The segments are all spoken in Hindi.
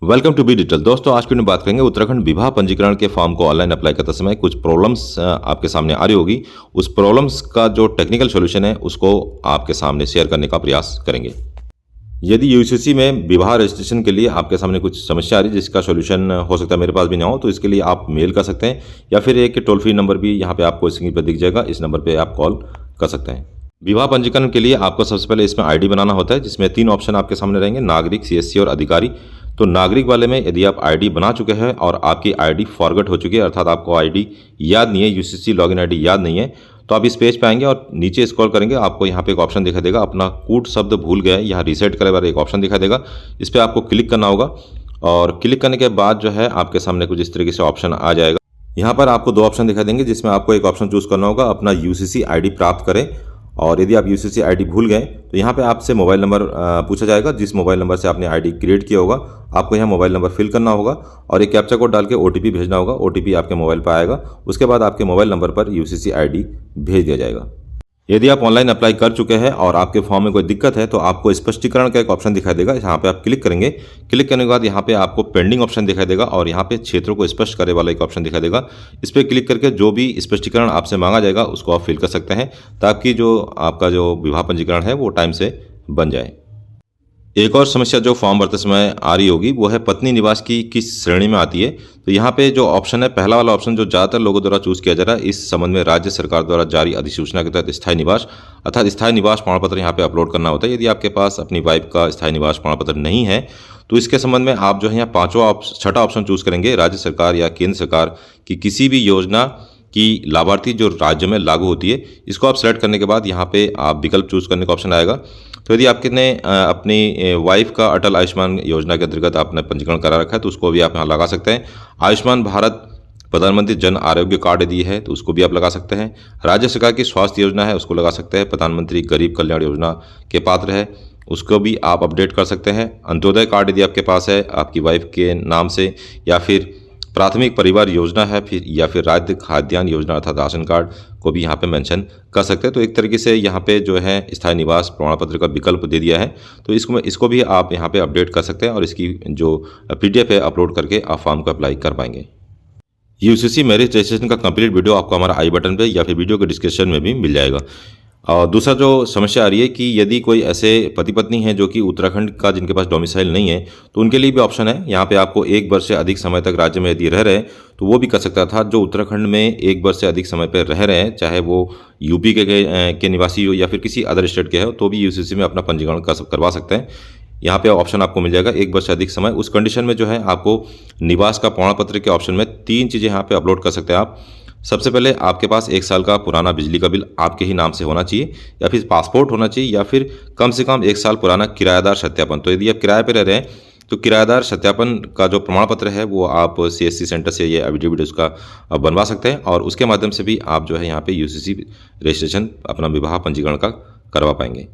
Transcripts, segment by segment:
Welcome to be digital. दोस्तों, आज की वीडियो में बात करेंगे उत्तराखंड विवाह पंजीकरण के फॉर्म को ऑनलाइन अप्लाई करते समय कुछ प्रॉब्लम्स आपके सामने आ रही होगी। उस प्रॉब्लम्स का जो टेक्निकल सॉल्यूशन है उसको आपके सामने शेयर करने का प्रयास करेंगे। यदि यूसीसी में विवाह रजिस्ट्रेशन के लिए आपके सामने कुछ समस्या आ रही है जिसका सॉल्यूशन हो सकता है मेरे पास भी ना हो, तो इसके लिए आप मेल कर सकते हैं या फिर एक टोल फ्री नंबर भी यहाँ पे आपको स्क्रीन पर दिख जाएगा। इस नंबर पर आप कॉल कर सकते हैं। विवाह पंजीकरण के लिए आपको सबसे पहले इसमें आईडी बनाना होता है, जिसमें 3 ऑप्शन आपके सामने रहेंगे: नागरिक, सीएससी और अधिकारी। तो नागरिक वाले में यदि आप आईडी बना चुके हैं और आपकी आईडी फॉरगेट हो चुकी है, अर्थात आपको आईडी याद नहीं है, यूसीसी लॉगिन आईडी याद नहीं है, तो आप इस पेज पे आएंगे और नीचे स्क्रॉल करेंगे, आपको यहाँ पे एक ऑप्शन दिखाई देगा, अपना कूट शब्द भूल गए, यहाँ रीसेट करे वाला एक ऑप्शन दिखाई देगा। इस पर आपको क्लिक करना होगा और क्लिक करने के बाद जो है आपके सामने कुछ इस तरीके से ऑप्शन आ जाएगा। यहाँ पर आपको 2 ऑप्शन दिखाई देंगे, जिसमें आपको एक ऑप्शन चूज करना होगा अपना यूसीसी आईडी प्राप्त करें, और यदि आप यूसीसी आईडी भूल गए तो यहाँ पे आपसे मोबाइल नंबर पूछा जाएगा। जिस मोबाइल नंबर से आपने आईडी क्रिएट किया होगा आपको यहाँ मोबाइल नंबर फिल करना होगा और एक कैप्चा कोड डाल के ओटीपी भेजना होगा। ओटीपी आपके मोबाइल पर आएगा, उसके बाद आपके मोबाइल नंबर पर यूसीसी आईडी भेज दिया जाएगा। यदि आप ऑनलाइन अप्लाई कर चुके हैं और आपके फॉर्म में कोई दिक्कत है तो आपको स्पष्टीकरण का एक ऑप्शन दिखाई देगा। यहाँ पे आप क्लिक करेंगे, क्लिक करने के बाद यहाँ पे आपको पेंडिंग ऑप्शन दिखाई देगा और यहाँ पे क्षेत्रों को स्पष्ट करे वाला एक ऑप्शन दिखाई देगा। इस पर क्लिक करके जो भी स्पष्टीकरण आपसे मांगा जाएगा उसको आप फिल कर सकते हैं, ताकि जो आपका जो विवाह पंजीकरण है वो टाइम से बन जाए। एक और समस्या जो फॉर्म भरते समय आ रही होगी वो है पत्नी निवास की किस श्रेणी में आती है। तो यहाँ पे जो ऑप्शन है, पहला वाला ऑप्शन जो ज़्यादातर लोगों द्वारा चूज किया जा रहा है, इस संबंध में राज्य सरकार द्वारा जारी अधिसूचना के तहत स्थायी निवास अर्थात स्थायी निवास प्रमाण पत्र यहाँ पे अपलोड करना होता है। यदि आपके पास अपनी वाइफ का स्थायी निवास प्रमाण पत्र नहीं है तो इसके संबंध में आप जो है यहाँ छठा ऑप्शन चूज करेंगे, राज्य सरकार या केंद्र सरकार की किसी भी योजना की लाभार्थी जो राज्य में लागू होती है। इसको आप सेलेक्ट करने के बाद यहाँ पे आप विकल्प चूज करने का ऑप्शन आएगा। तो यदि आपने अपनी वाइफ का अटल आयुष्मान योजना के अंतर्गत आपने पंजीकरण करा रखा है तो उसको भी आप यहाँ लगा सकते हैं। आयुष्मान भारत प्रधानमंत्री जन आरोग्य कार्ड यदि है तो उसको भी आप लगा सकते हैं। राज्य सरकार की स्वास्थ्य योजना है उसको लगा सकते हैं। प्रधानमंत्री गरीब कल्याण योजना के पात्र है उसको भी आप अपडेट कर सकते हैं। अंत्योदय कार्ड यदि आपके पास है आपकी वाइफ के नाम से, या फिर प्राथमिक परिवार योजना है या फिर राज्य खाद्यान्न योजना अर्थात राशन कार्ड को भी यहाँ पे मेंशन कर सकते हैं। तो एक तरीके से यहाँ पे जो है स्थायी निवास प्रमाण पत्र का विकल्प दे दिया है, तो इसको भी आप यहाँ पे अपडेट कर सकते हैं और इसकी जो पीडीएफ है अपलोड करके आप फॉर्म को अप्लाई कर पाएंगे। यूसीसी मैरिज रजिस्ट्रेशन का कंप्लीट वीडियो आपको हमारा आई बटन पे या फिर वीडियो के डिस्क्रिप्शन में भी मिल जाएगा। और दूसरा जो समस्या आ रही है कि यदि कोई ऐसे पति पत्नी हैं जो कि उत्तराखंड का जिनके पास डोमिसाइल नहीं है तो उनके लिए भी ऑप्शन है। यहाँ पे आपको 1 वर्ष से अधिक समय तक राज्य में यदि रह रहे हैं तो वो भी कर सकता था। जो उत्तराखंड में 1 वर्ष से अधिक समय पर रह रहे हैं, चाहे वो यूपी के निवासी हो या फिर किसी अदर स्टेट के हो, तो भी यूसीसी में अपना पंजीकरण करवा सकते हैं। यहाँ पे ऑप्शन आपको मिल जाएगा 1 वर्ष से अधिक समय। उस कंडीशन में जो है आपको निवास का प्रमाण पत्र के ऑप्शन में 3 चीज़ें यहाँ पे अपलोड कर सकते हैं आप। सबसे पहले आपके पास 1 साल का पुराना बिजली का बिल आपके ही नाम से होना चाहिए, या फिर पासपोर्ट होना चाहिए, या फिर कम से कम 1 साल पुराना किराएदार सत्यापन। तो यदि आप किराए पर रह रहे हैं तो किराएदार सत्यापन का जो प्रमाण पत्र है वो आप सीएससी सेंटर से ये एफिडेविट उसका बनवा सकते हैं और उसके माध्यम से भी आप जो है यहाँ पे यूसीसी रजिस्ट्रेशन अपना विवाह पंजीकरण का करवा पाएंगे।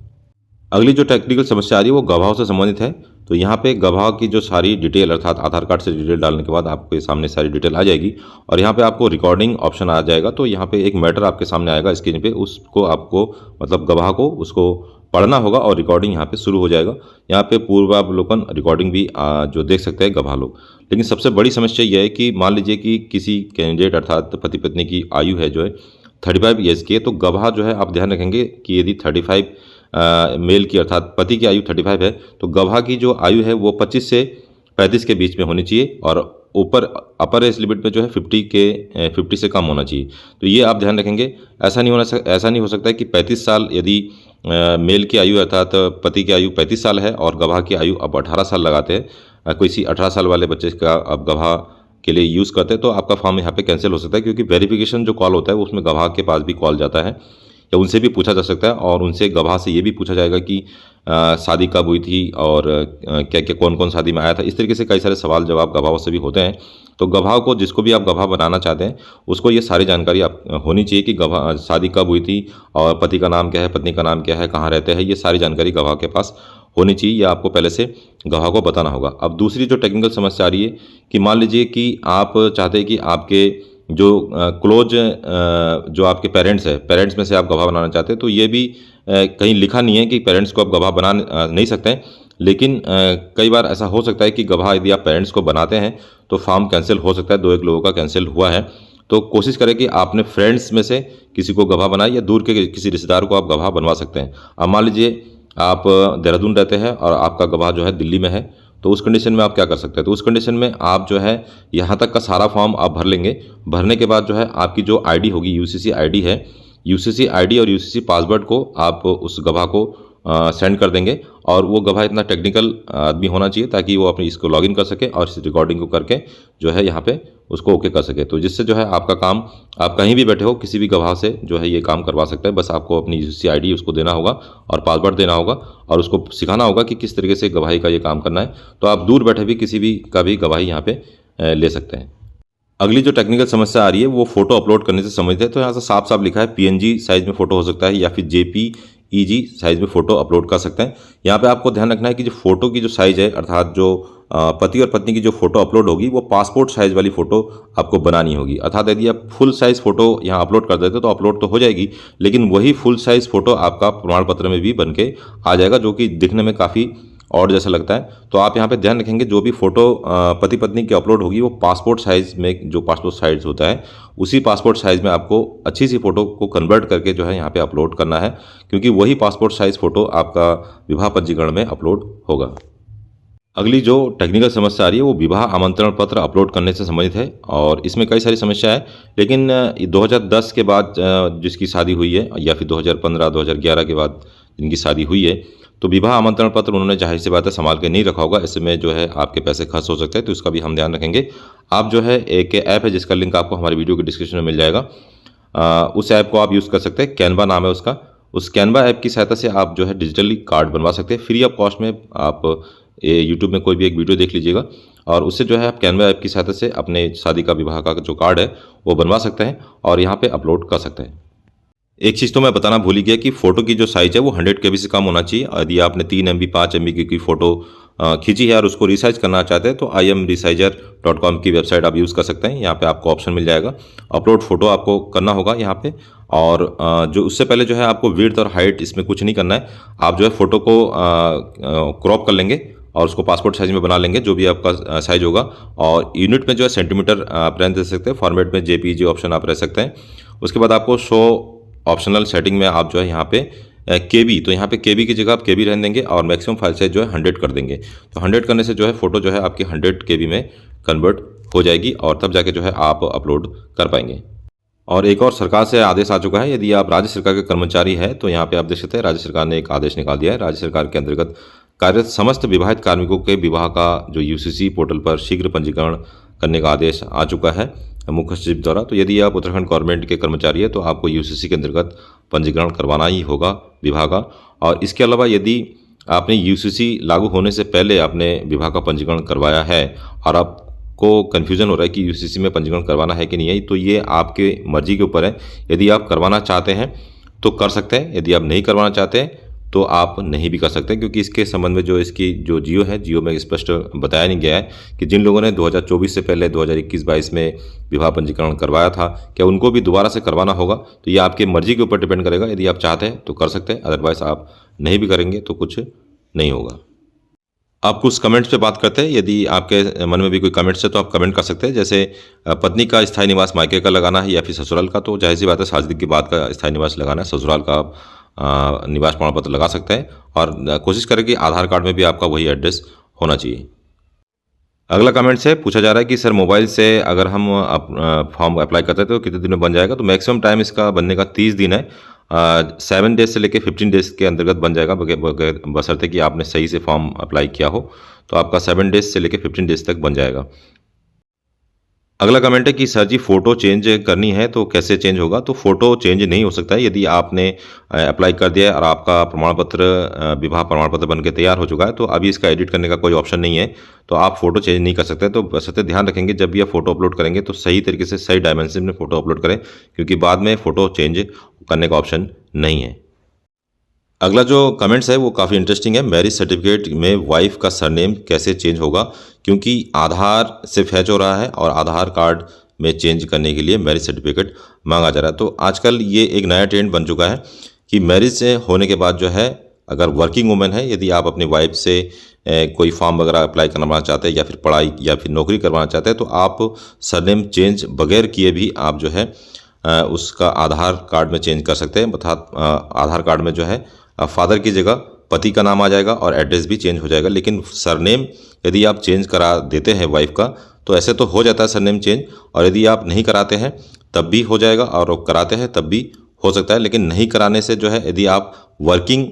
अगली जो टेक्निकल समस्या आ रही है वो गवाहों से संबंधित है। तो यहाँ पे गवाह की जो सारी डिटेल अर्थात आधार कार्ड से डिटेल डालने के बाद आपके सामने सारी डिटेल आ जाएगी और यहाँ पे आपको रिकॉर्डिंग ऑप्शन आ जाएगा। तो यहाँ पे एक मैटर आपके सामने आएगा स्क्रीन पे, उसको आपको मतलब गवाह को उसको पढ़ना होगा और रिकॉर्डिंग यहाँ पे शुरू हो जाएगा। यहाँ पे पूर्वावलोकन रिकॉर्डिंग भी जो देख सकते हैं गवाह लोग। लेकिन सबसे बड़ी समस्या यह है कि मान लीजिए कि किसी कैंडिडेट अर्थात पति पत्नी की आयु है जो है 35 ईयर्स की है, तो गवाह जो है आप ध्यान रखेंगे कि यदि 35 मेल की अर्थात पति की आयु 35 है तो गवाह की जो आयु है वो 25 से 35 के बीच में होनी चाहिए और ऊपर अपर एज लिमिट में जो है 50 से कम होना चाहिए। तो ये आप ध्यान रखेंगे। ऐसा नहीं हो सकता है कि 35 साल यदि मेल की आयु अर्थात पति की आयु 35 साल है और गवाह की आयु अब 18 साल लगाते हैं, किसी 18 साल वाले बच्चे का अब गवाह के लिए यूज़ करते हैं, तो आपका फॉर्म यहाँ पे कैंसिल हो सकता है। क्योंकि वेरिफिकेशन जो कॉल होता है उसमें गवाह के पास भी कॉल जाता है या उनसे भी पूछा जा सकता है और उनसे गवाह से ये भी पूछा जाएगा कि शादी कब हुई थी और क्या क्या कौन कौन शादी में आया था। इस तरीके से कई सारे सवाल जवाब गवाहों से भी होते हैं। तो गवाह को जिसको भी आप गवाह बनाना चाहते हैं उसको ये सारी जानकारी आप होनी चाहिए कि गवाह शादी कब हुई थी और पति का नाम क्या है, पत्नी का नाम क्या है, कहाँ रहते हैं, ये सारी जानकारी गवाह के पास होनी चाहिए या आपको पहले से गवाह को बताना होगा। अब दूसरी जो टेक्निकल समस्या आ रही है कि मान लीजिए कि आप चाहते हैं कि आपके जो क्लोज जो आपके पेरेंट्स में से आप गवाह बनाना चाहते हैं, तो ये भी कहीं लिखा नहीं है कि पेरेंट्स को आप गवाह बना नहीं सकते हैं, लेकिन कई बार ऐसा हो सकता है कि गवाह यदि आप पेरेंट्स को बनाते हैं तो फॉर्म कैंसिल हो सकता है। 2-1 लोगों का कैंसिल हुआ है। तो कोशिश करें कि आपने फ्रेंड्स में से किसी को गवाह बनाए या दूर के किसी रिश्तेदार को आप गवाह बनवा सकते हैं। अब मान लीजिए आप देहरादून रहते हैं और आपका गवाह जो है दिल्ली में है, तो उस कंडीशन में आप क्या कर सकते हैं? तो उस कंडीशन में आप जो है यहाँ तक का सारा फॉर्म आप भर लेंगे। भरने के बाद जो है आपकी जो आईडी होगी, यूसीसी आईडी है, यूसीसी आईडी और यूसीसी पासवर्ड को आप उस गवाह को सेंड कर देंगे। और वो गवाह इतना टेक्निकल आदमी होना चाहिए ताकि वो अपनी इसको लॉगिन कर सके और इस रिकॉर्डिंग को करके जो है यहाँ पे उसको ओके कर सके। तो जिससे जो है आपका काम, आप कहीं भी बैठे हो किसी भी गवाह से जो है ये काम करवा सकते हैं। बस आपको अपनी यूसीसी आईडी उसको देना होगा और पासवर्ड देना होगा और उसको सिखाना होगा कि किस तरीके से गवाही का ये काम करना है। तो आप दूर बैठे भी किसी भी का भी गवाही यहाँ पे ले सकते हैं। अगली जो टेक्निकल समस्या आ रही है वो फोटो अपलोड करने से संबंधित है। तो यहाँ से साफ साफ लिखा है पीएनजी साइज में फोटो हो सकता है या फिर जेपीईजी साइज में फोटो अपलोड कर सकते हैं। यहाँ पे आपको ध्यान रखना है कि जो फोटो की जो साइज है, अर्थात जो पति और पत्नी की जो फोटो अपलोड होगी वो पासपोर्ट साइज वाली फोटो आपको बनानी होगी। अर्थात यदि आप फुल साइज फोटो यहाँ अपलोड कर देते तो अपलोड तो हो जाएगी, लेकिन वही फुल साइज फोटो आपका प्रमाण पत्र में भी बन के आ जाएगा, जो कि दिखने में काफ़ी और जैसा लगता है। तो आप यहाँ पे ध्यान रखेंगे जो भी फोटो पति पत्नी की अपलोड होगी वो पासपोर्ट साइज में, जो पासपोर्ट साइज होता है उसी पासपोर्ट साइज में आपको अच्छी सी फोटो को कन्वर्ट करके जो है यहाँ पे अपलोड करना है, क्योंकि वही पासपोर्ट साइज फोटो आपका विवाह पंजीकरण में अपलोड होगा। अगली जो टेक्निकल समस्या आ रही है वो विवाह आमंत्रण पत्र अपलोड करने से संबंधित है और इसमें कई सारी समस्या है। लेकिन 2010 के बाद जिसकी शादी हुई है या फिर 2015-2011 के बाद जिनकी शादी हुई है, तो विवाह आमंत्रण पत्र उन्होंने जाहिर सी बात है संभाल के नहीं रखा होगा। इसमें जो है आपके पैसे खर्च हो सकते हैं, तो इसका भी हम ध्यान रखेंगे। आप जो है एक ऐप है जिसका लिंक आपको हमारी वीडियो के डिस्क्रिप्शन में मिल जाएगा। उस ऐप को आप यूज़ कर सकते हैं, कैनवा नाम है उसका। उस कैनवा ऐप की सहायता से आप जो है डिजिटली कार्ड बनवा सकते हैं फ्री ऑफ कॉस्ट में। आप यूट्यूब में कोई भी एक वीडियो देख लीजिएगा और उससे जो है आप कैनवा ऐप की सहायता से अपने शादी का, विवाह का जो कार्ड है वो बनवा सकते हैं और यहाँ पे अपलोड कर सकते हैं। एक चीज़ तो मैं बताना भूल ही गया कि फ़ोटो की जो साइज़ है वो 100 KB से कम होना चाहिए। यदि आपने 3 MB 5 MB की फ़ोटो खींची है और उसको रिसाइज करना चाहते हैं तो imresizer.com की वेबसाइट आप यूज़ कर सकते हैं। यहाँ पे आपको ऑप्शन मिल जाएगा, अपलोड फ़ोटो आपको करना होगा यहाँ पे। और जो उससे पहले जो है आपको विड्थ और हाइट इसमें कुछ नहीं करना है। आप जो है फ़ोटो को क्रॉप कर लेंगे और उसको पासपोर्ट साइज में बना लेंगे, जो भी आपका साइज होगा। और यूनिट में जो है सेंटीमीटर आप रहने दे सकते हैं, फॉर्मेट में जेपीजी ऑप्शन आप रह सकते हैं। उसके बाद आपको शो ऑप्शनल सेटिंग में आप जो है यहाँ पे केबी, तो यहाँ पे केबी की जगह आप केबी रहने देंगे और मैक्सिमम फाइल साइज जो है 100 कर देंगे। तो 100 करने से जो है फ़ोटो जो है आपकी 100 KB में कन्वर्ट हो जाएगी और तब जाके जो है आप अपलोड कर पाएंगे। और एक और सरकार से आदेश आ चुका है, यदि आप राज्य सरकार के कर्मचारी हैं तो यहाँ पे आप देख सकते हैं राज्य सरकार ने एक आदेश निकाल दिया है। राज्य सरकार के अंतर्गत कार्यरत समस्त विवाहित कार्मिकों के विवाह का जो यूसीसी पोर्टल पर शीघ्र पंजीकरण करने का आदेश आ चुका है मुख्य सचिव द्वारा। तो यदि आप उत्तराखंड गवर्नमेंट के कर्मचारी है तो आपको यूसीसी के अंतर्गत पंजीकरण करवाना ही होगा विवाह का। और इसके अलावा यदि आपने यूसीसी लागू होने से पहले आपने विवाह का पंजीकरण करवाया है और आपको कन्फ्यूजन हो रहा है कि यूसीसी में पंजीकरण करवाना है कि नहीं है, तो ये आपके मर्जी के ऊपर है। यदि आप करवाना चाहते हैं तो कर सकते हैं, यदि आप नहीं करवाना चाहते हैं तो आप नहीं भी कर सकते, क्योंकि इसके संबंध में जो इसकी जो जियो है, जियो में स्पष्ट बताया नहीं गया है कि जिन लोगों ने 2024 से पहले 2021-22 में विवाह पंजीकरण करवाया था क्या उनको भी दोबारा से करवाना होगा। तो ये आपके मर्जी के ऊपर डिपेंड करेगा। यदि आप चाहते हैं तो कर सकते हैं, अदरवाइज आप नहीं भी करेंगे तो कुछ नहीं होगा। आप कुछ कमेंट्स पे बात करते हैं। यदि आपके मन में भी कोई कमेंट्स है तो आप कमेंट कर सकते हैं। जैसे पत्नी का स्थायी निवास मायके का लगाना है या फिर ससुराल का, तो जाहिर सी बात है शादी के बाद का स्थायी निवास लगाना है, ससुराल का निवास प्रमाण पत्र लगा सकते हैं। और कोशिश करें कि आधार कार्ड में भी आपका वही एड्रेस होना चाहिए। अगला कमेंट से पूछा जा रहा है कि सर मोबाइल से अगर हम फॉर्म अप्लाई करते हैं तो कितने दिन में बन जाएगा। तो मैक्सिमम टाइम इसका बनने का 30 दिन है। 7 डेज से लेकर 15 डेज के अंतर्गत बन जाएगा, बशर्ते कि आपने सही से फॉर्म अप्लाई किया हो। तो आपका 7 डेज से लेकर 15 डेज तक बन जाएगा। अगला कमेंट है कि सर जी फ़ोटो चेंज करनी है तो कैसे चेंज होगा। तो फ़ोटो चेंज नहीं हो सकता है। यदि आपने अप्लाई कर दिया है और आपका प्रमाण पत्र, विवाह प्रमाण पत्र बन के तैयार हो चुका है, तो अभी इसका एडिट करने का कोई ऑप्शन नहीं है, तो आप फ़ोटो चेंज नहीं कर सकते। तो बशर्ते ध्यान रखेंगे जब भी आप फ़ोटो अपलोड करेंगे तो सही तरीके से सही डायमेंशन में फ़ोटो अपलोड करें, क्योंकि बाद में फ़ोटो चेंज करने का ऑप्शन नहीं है। अगला जो कमेंट्स है वो काफ़ी इंटरेस्टिंग है। मैरिज सर्टिफिकेट में वाइफ का सरनेम कैसे चेंज होगा, क्योंकि आधार से फैच हो रहा है और आधार कार्ड में चेंज करने के लिए मैरिज सर्टिफिकेट मांगा जा रहा है। तो आजकल ये एक नया ट्रेंड बन चुका है कि मैरिज से होने के बाद जो है, अगर वर्किंग वुमेन है, यदि आप अपनी वाइफ से कोई फॉर्म वगैरह अप्लाई करवाना चाहते हैं या फिर पढ़ाई या फिर नौकरी करवाना चाहते हैं, तो आप सरनेम चेंज बगैर किए भी आप जो है उसका आधार कार्ड में चेंज कर सकते हैं। अर्थात आधार कार्ड में जो है फादर की जगह पति का नाम आ जाएगा और एड्रेस भी चेंज हो जाएगा। लेकिन सरनेम यदि आप चेंज करा देते हैं वाइफ का, तो ऐसे तो हो जाता है सरनेम चेंज, और यदि आप नहीं कराते हैं तब भी हो जाएगा, और कराते हैं तब भी हो सकता है। लेकिन नहीं कराने से जो है, यदि आप वर्किंग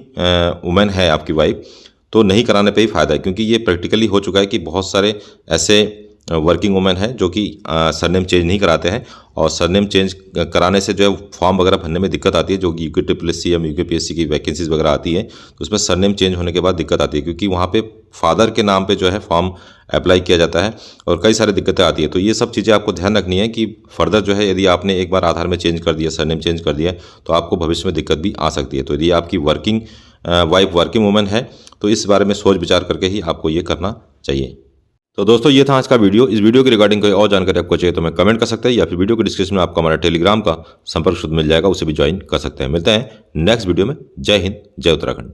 वुमेन है आपकी वाइफ, तो नहीं कराने पे ही फ़ायदा है, क्योंकि ये प्रैक्टिकली हो चुका है कि बहुत सारे ऐसे वर्किंग वुमेन हैं जो कि सरनेम चेंज नहीं कराते हैं, और सरनेम चेंज कराने से जो है फॉर्म वगैरह भरने में दिक्कत आती है। जो UKSSC या UKPSC की वैकेंसीज वगैरह आती है, तो उसमें सरनेम चेंज होने के बाद दिक्कत आती है, क्योंकि वहाँ पे फादर के नाम पे जो है फॉर्म अप्लाई किया जाता है और कई सारी दिक्कतें आती है। तो ये सब चीज़ें आपको ध्यान रखनी है कि फर्दर जो है, यदि आपने एक बार आधार में चेंज कर दिया, सरनेम चेंज कर दिया, तो आपको भविष्य में दिक्कत भी आ सकती है। तो यदि आपकी वाइफ वर्किंग वुमेन है, तो इस बारे में सोच विचार करके ही आपको ये करना चाहिए। तो दोस्तों, ये था आज का वीडियो। इस वीडियो के रिगार्डिंग कोई और जानकारी आपको चाहिए तो मैं कमेंट कर सकते हैं, या फिर वीडियो के डिस्क्रिप्शन में आपको हमारा टेलीग्राम का संपर्क सूत्र मिल जाएगा, उसे भी ज्वाइन कर सकते हैं। मिलते हैं नेक्स्ट वीडियो में। जय हिंद, जय उत्तराखंड।